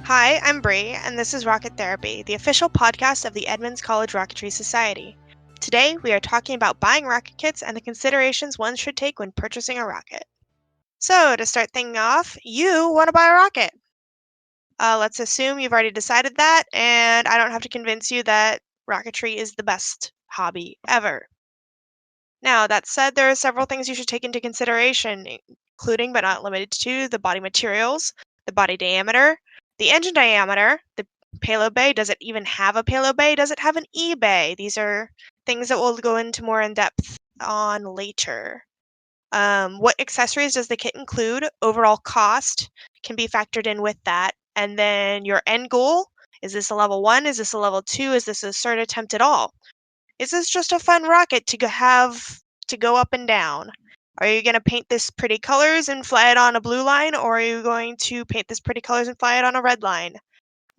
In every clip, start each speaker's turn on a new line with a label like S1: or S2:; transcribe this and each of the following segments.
S1: Hi, I'm Bree, and this is Rocket Therapy, the official podcast of the Edmonds College Rocketry Society. Today, we are talking about buying rocket kits and the considerations one should take when purchasing a rocket. So, to start things off, you want to buy a rocket. Let's assume you've already decided that, and I don't have to convince you that rocketry is the best hobby ever. Now, that said, there are several things you should take into consideration, including but not limited to the body materials, the body diameter, the engine diameter, the payload bay. Does it even have a payload bay? Does it have an E-bay? These are things that we'll go into more in depth on later. What accessories does the kit include? Overall cost can be factored in with that. And then your end goal. Is this a level 1? Is this a level 2? Is this a cert attempt at all? Is this just a fun rocket to have to go up and down? Are you going to paint this pretty colors and fly it on a blue line, or are you going to paint this pretty colors and fly it on a red line?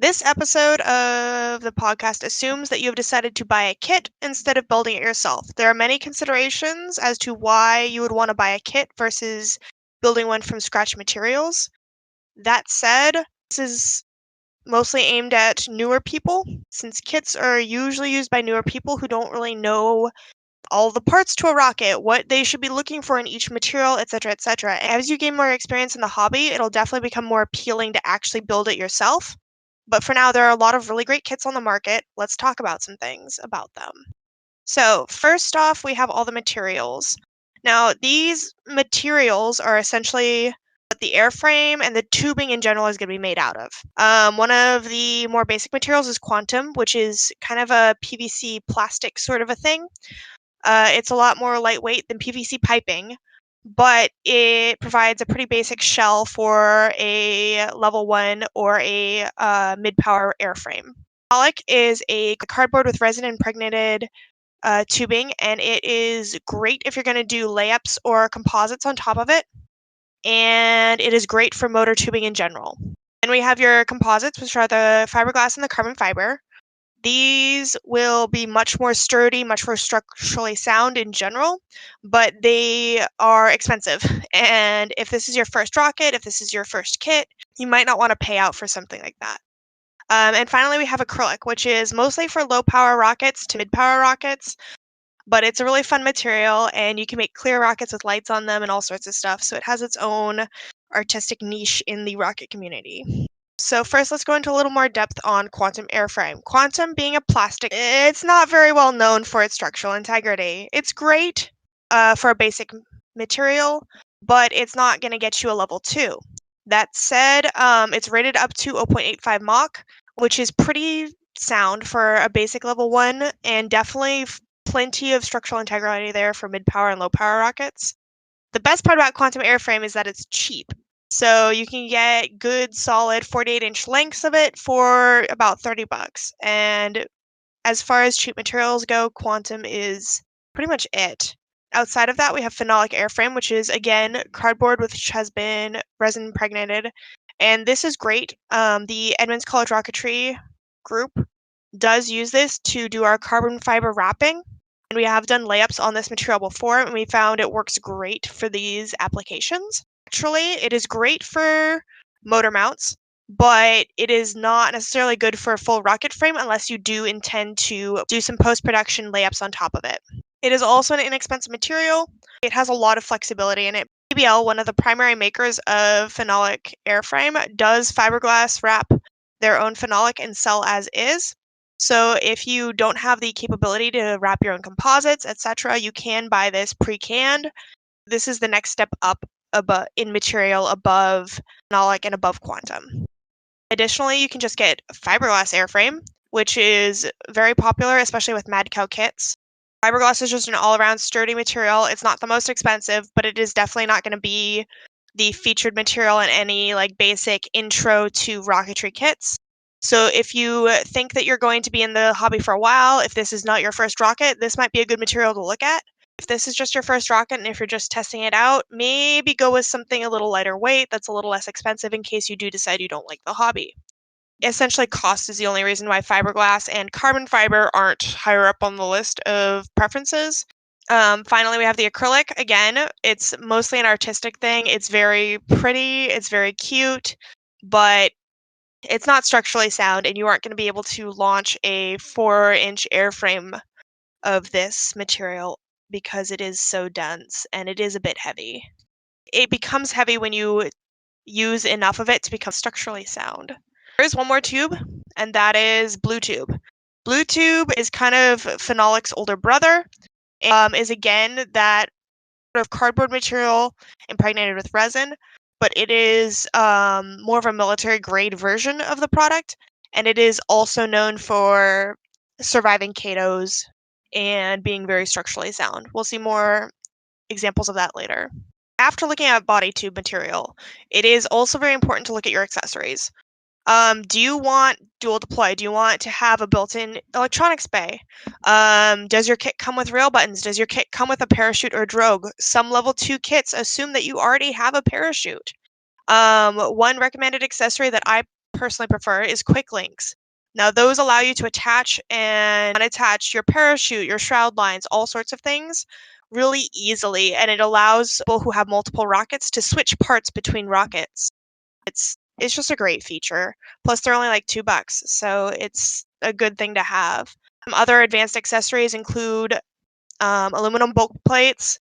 S1: This episode of the podcast assumes that you have decided to buy a kit instead of building it yourself. There are many considerations as to why you would want to buy a kit versus building one from scratch materials. That said, this is mostly aimed at newer people, since kits are usually used by newer people who don't really know all the parts to a rocket, what they should be looking for in each material, etc., etc. As you gain more experience in the hobby, it'll definitely become more appealing to actually build it yourself. But for now, there are a lot of really great kits on the market. Let's talk about some things about them. So, first off, we have all the materials. Now, these materials are essentially what the airframe and the tubing in general is going to be made out of. One of the more basic materials is quantum, which is kind of a PVC plastic sort of a thing. It's a lot more lightweight than PVC piping, but it provides a pretty basic shell for a level 1 or a mid-power airframe. Phenolic is a cardboard with resin impregnated tubing, and it is great if you're going to do layups or composites on top of it, and it is great for motor tubing in general. Then we have your composites, which are the fiberglass and the carbon fiber. These will be much more sturdy, much more structurally sound in general, but they are expensive. And if this is your first rocket, if this is your first kit, you might not want to pay out for something like that. And finally, we have acrylic, which is mostly for low power rockets to mid power rockets, but it's a really fun material, and you can make clear rockets with lights on them and all sorts of stuff. So it has its own artistic niche in the rocket community. So first, let's go into a little more depth on quantum airframe. Quantum being a plastic, it's not very well known for its structural integrity. It's great for a basic material, but it's not going to get you a level 2. That said, it's rated up to 0.85 Mach, which is pretty sound for a basic level 1, and definitely plenty of structural integrity there for mid-power and low-power rockets. The best part about quantum airframe is that it's cheap. So you can get good, solid 48-inch lengths of it for about $30. And as far as cheap materials go, quantum is pretty much it. Outside of that, we have Phenolic Airframe, which is, again, cardboard which has been resin impregnated. And this is great. The Edmonds College Rocketry group does use this to do our carbon fiber wrapping. And we have done layups on this material before, and we found it works great for these applications. Actually, it is great for motor mounts, but it is not necessarily good for a full rocket frame unless you do intend to do some post-production layups on top of it. It is also an inexpensive material. It has a lot of flexibility in it. PBL, one of the primary makers of Phenolic Airframe, does fiberglass wrap their own phenolic and sell as is. So if you don't have the capability to wrap your own composites, etc., you can buy this pre-canned. This is the next step up in material above Phenolic and above quantum. Additionally, you can just get fiberglass airframe, which is very popular, especially with Madcow kits. Fiberglass is just an all-around sturdy material. It's not the most expensive, but it is definitely not going to be the featured material in any basic intro to rocketry kits. So if you think that you're going to be in the hobby for a while, if this is not your first rocket, this might be a good material to look at. If this is just your first rocket and if you're just testing it out, maybe go with something a little lighter weight that's a little less expensive in case you do decide you don't like the hobby. Essentially, cost is the only reason why fiberglass and carbon fiber aren't higher up on the list of preferences. Finally, we have the acrylic. Again, it's mostly an artistic thing. It's very pretty, it's very cute, but it's not structurally sound, and you aren't going to be able to launch a 4-inch airframe of this material because it is so dense and it is a bit heavy. It becomes heavy when you use enough of it to become structurally sound. There's one more tube, and that is blue tube. Blue tube is kind of Phenolic's older brother. Is again that sort of cardboard material impregnated with resin, but it is more of a military grade version of the product, and it is also known for surviving KOs and being very structurally sound. We'll see more examples of that later. After looking at body tube material, it is also very important to look at your accessories. Do you want dual deploy? Do you want to have a built-in electronics bay? Does your kit come with rail buttons? Does your kit come with a parachute or drogue? Some level 2 kits assume that you already have a parachute. One recommended accessory that I personally prefer is quick links. Now, those allow you to attach and unattach your parachute, your shroud lines, all sorts of things really easily, and it allows people who have multiple rockets to switch parts between rockets. It's just a great feature. Plus, they're only like $2, so it's a good thing to have. Some other advanced accessories include aluminum bulk plates,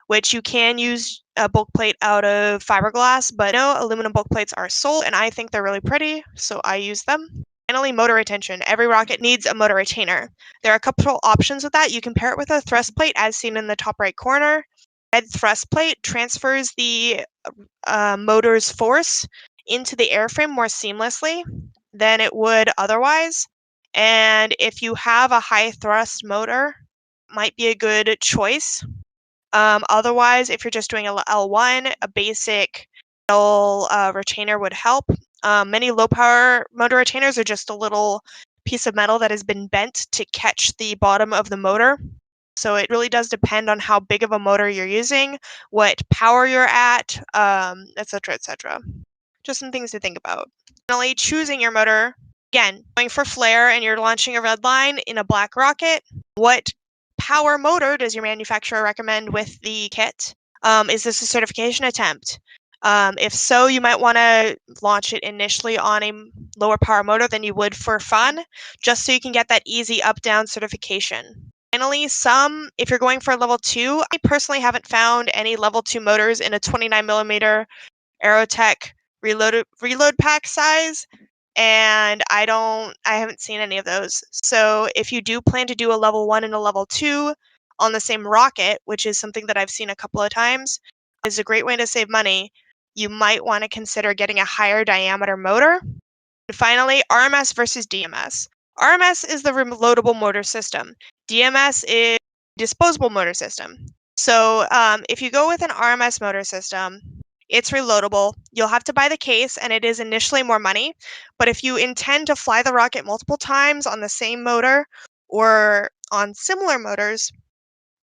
S1: which you can use a bulk plate out of fiberglass, but no, aluminum bulk plates are sold, and I think they're really pretty, so I use them. Finally, motor retention. Every rocket needs a motor retainer. There are a couple options with that. You can pair it with a thrust plate, as seen in the top right corner. Red thrust plate transfers the motor's force into the airframe more seamlessly than it would otherwise. And if you have a high thrust motor, might be a good choice. Otherwise, if you're just doing a L1, a basic metal retainer would help. Many low power motor retainers are just a little piece of metal that has been bent to catch the bottom of the motor. So it really does depend on how big of a motor you're using, what power you're at, etc., etc. Just some things to think about. Finally, choosing your motor. Again, going for flare and you're launching a red line in a black rocket. What power motor does your manufacturer recommend with the kit? Is this a certification attempt? If so, you might want to launch it initially on a lower power motor than you would for fun, just so you can get that easy up-down certification. Finally, if you're going for a level 2, I personally haven't found any level 2 motors in a 29mm Aerotech reload pack size, and I haven't seen any of those. So if you do plan to do a level 1 and a level 2 on the same rocket, which is something that I've seen a couple of times, is a great way to save money. You might want to consider getting a higher diameter motor. And finally, RMS versus DMS. RMS is the reloadable motor system. DMS is disposable motor system. So if you go with an RMS motor system, it's reloadable. You'll have to buy the case, and it is initially more money. But if you intend to fly the rocket multiple times on the same motor or on similar motors,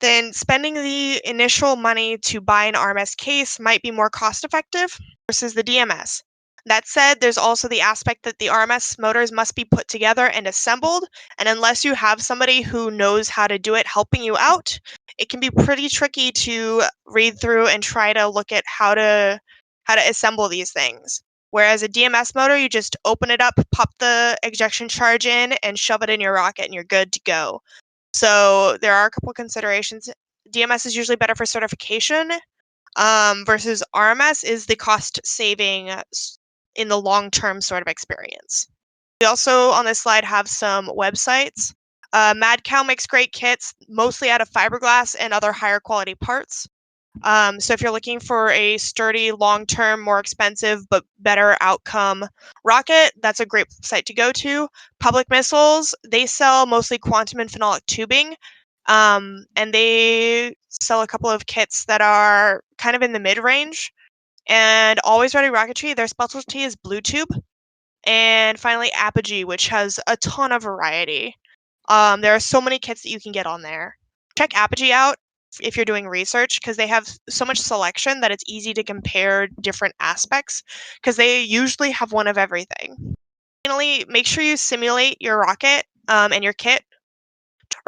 S1: then spending the initial money to buy an RMS case might be more cost effective versus the DMS. That said, there's also the aspect that the RMS motors must be put together and assembled, and unless you have somebody who knows how to do it helping you out, it can be pretty tricky to read through and try to look at how to assemble these things. Whereas a DMS motor, you just open it up, pop the ejection charge in, and shove it in your rocket, and you're good to go. So there are a couple considerations. DMS is usually better for certification, versus RMS is the cost saving in the long-term sort of experience. We also on this slide have some websites. Madcow makes great kits, mostly out of fiberglass and other higher quality parts. So if you're looking for a sturdy, long-term, more expensive, but better outcome rocket, that's a great site to go to. Public Missiles, they sell mostly quantum and phenolic tubing, and they sell a couple of kits that are kind of in the mid-range. And Always Ready Rocketry, their specialty is blue tube. And finally, Apogee, which has a ton of variety. There are so many kits that you can get on there. Check Apogee out if you're doing research, because they have so much selection that it's easy to compare different aspects, because they usually have one of everything. Finally, make sure you simulate your rocket and your kit.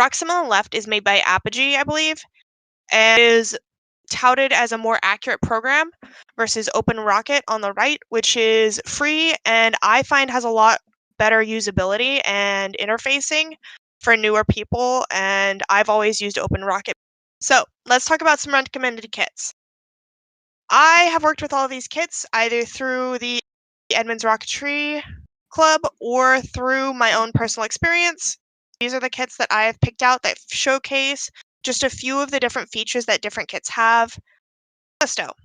S1: Rocksim on the left is made by Apogee, I believe, and is touted as a more accurate program versus Open Rocket on the right, which is free and I find has a lot better usability and interfacing for newer people, and I've always used Open Rocket. So let's talk about some recommended kits. I have worked with all of these kits either through the Edmonds Rocketry Club or through my own personal experience. These are the kits that I have picked out that showcase just a few of the different features that different kits have.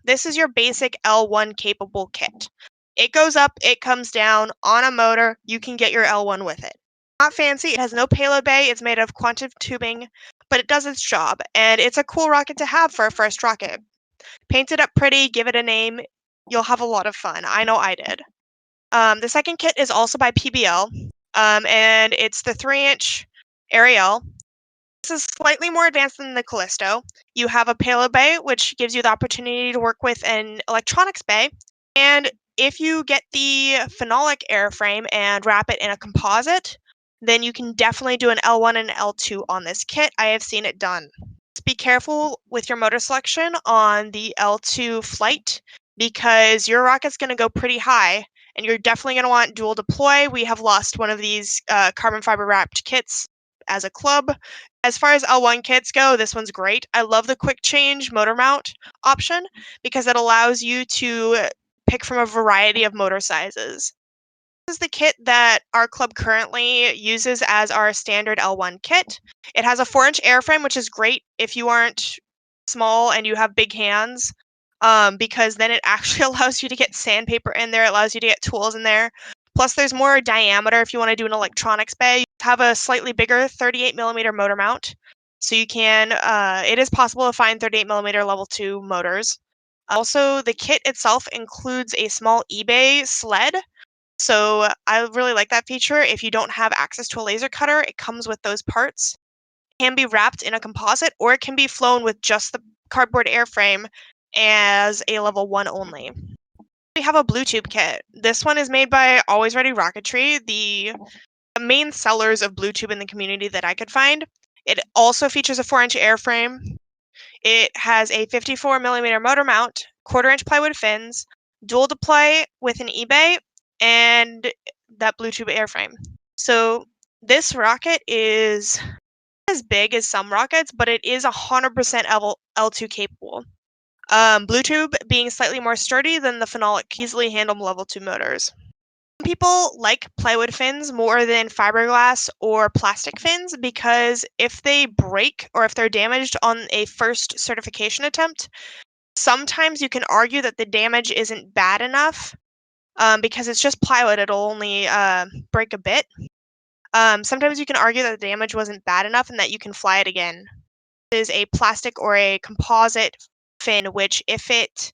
S1: This is your basic L1 capable kit. It goes up, it comes down on a motor, you can get your L1 with it. Not fancy, it has no payload bay, it's made of quantum tubing, but it does its job, and it's a cool rocket to have for a first rocket. Paint it up pretty, give it a name, you'll have a lot of fun. I know I did. The second kit is also by PBL, and it's the 3-inch Ariel. This is slightly more advanced than the Callisto. You have a payload bay, which gives you the opportunity to work with an electronics bay. And if you get the Phenolic airframe and wrap it in a composite, then you can definitely do an L1 and L2 on this kit. I have seen it done. Just be careful with your motor selection on the L2 flight because your rocket's going to go pretty high and you're definitely going to want dual deploy. We have lost one of these carbon fiber wrapped kits as a club. As far as L1 kits go, this one's great. I love the quick change motor mount option because it allows you to pick from a variety of motor sizes. This is the kit that our club currently uses as our standard L1 kit. It has a 4-inch airframe, which is great if you aren't small and you have big hands, because then it actually allows you to get sandpaper in there, it allows you to get tools in there. Plus, there's more diameter if you want to do an electronics bay. You have a slightly bigger 38mm motor mount, so you can. It is possible to find 38mm level 2 motors. Also, the kit itself includes a small eBay sled, so I really like that feature. If you don't have access to a laser cutter, it comes with those parts. It can be wrapped in a composite, or it can be flown with just the cardboard airframe as a level 1 only. We have a blue tube kit. This one is made by Always Ready Rocketry, the main sellers of blue tube in the community that I could find. It also features a 4-inch airframe. It has a 54mm motor mount, 1/4-inch plywood fins, dual deploy with an eBay, and that blue tube airframe. So this rocket is as big as some rockets, but it is 100% L2 capable. Blue tube being slightly more sturdy than the Phenolic, easily handle level 2 motors. Some people like plywood fins more than fiberglass or plastic fins because if they break or if they're damaged on a first certification attempt, sometimes you can argue that the damage isn't bad enough because it's just plywood, it'll only break a bit. Sometimes you can argue that the damage wasn't bad enough and that you can fly it again. This is a plastic or a composite fin, which if it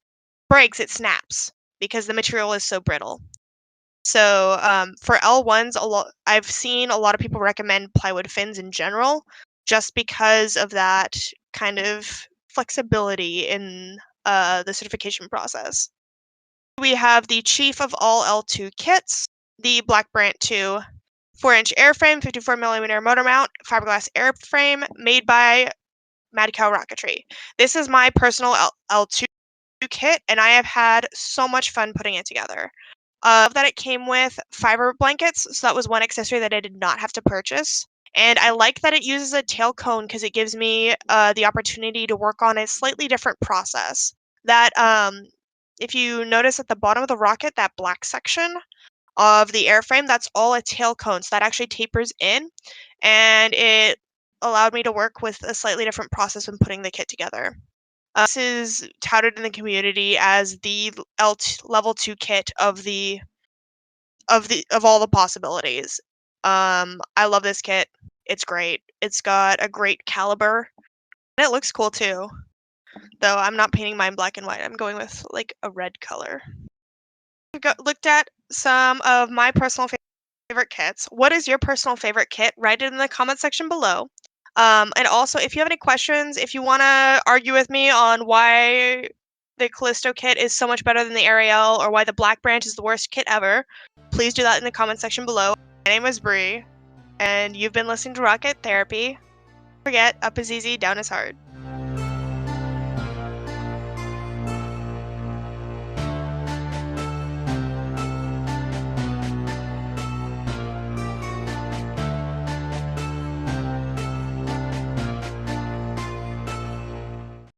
S1: breaks, it snaps because the material is so brittle. So for L1s, I've seen a lot of people recommend plywood fins in general, just because of that kind of flexibility in the certification process. We have the chief of all L2 kits, the Black Brant II 4-inch airframe, 54mm motor mount, fiberglass airframe, made by Madcow Rocketry. This is my personal L2 kit, and I have had so much fun putting it together. That it came with fiber blankets, so that was one accessory that I did not have to purchase. And I like that it uses a tail cone because it gives me the opportunity to work on a slightly different process. That, if you notice at the bottom of the rocket, that black section of the airframe, that's all a tail cone, so that actually tapers in, and it allowed me to work with a slightly different process when putting the kit together. This is touted in the community as the level 2 kit of all the possibilities. I love this kit. It's great. It's got a great caliber, and it looks cool too. Though I'm not painting mine black and white. I'm going with like a red color. We've looked at some of my personal favorite kits. What is your personal favorite kit? Write it in the comment section below. And also, if you have any questions, if you want to argue with me on why the Callisto kit is so much better than the Ariel, or why the Black Brant is the worst kit ever, please do that in the comment section below. My name is Brie, and you've been listening to Rocket Therapy. Don't forget, up is easy, down is hard.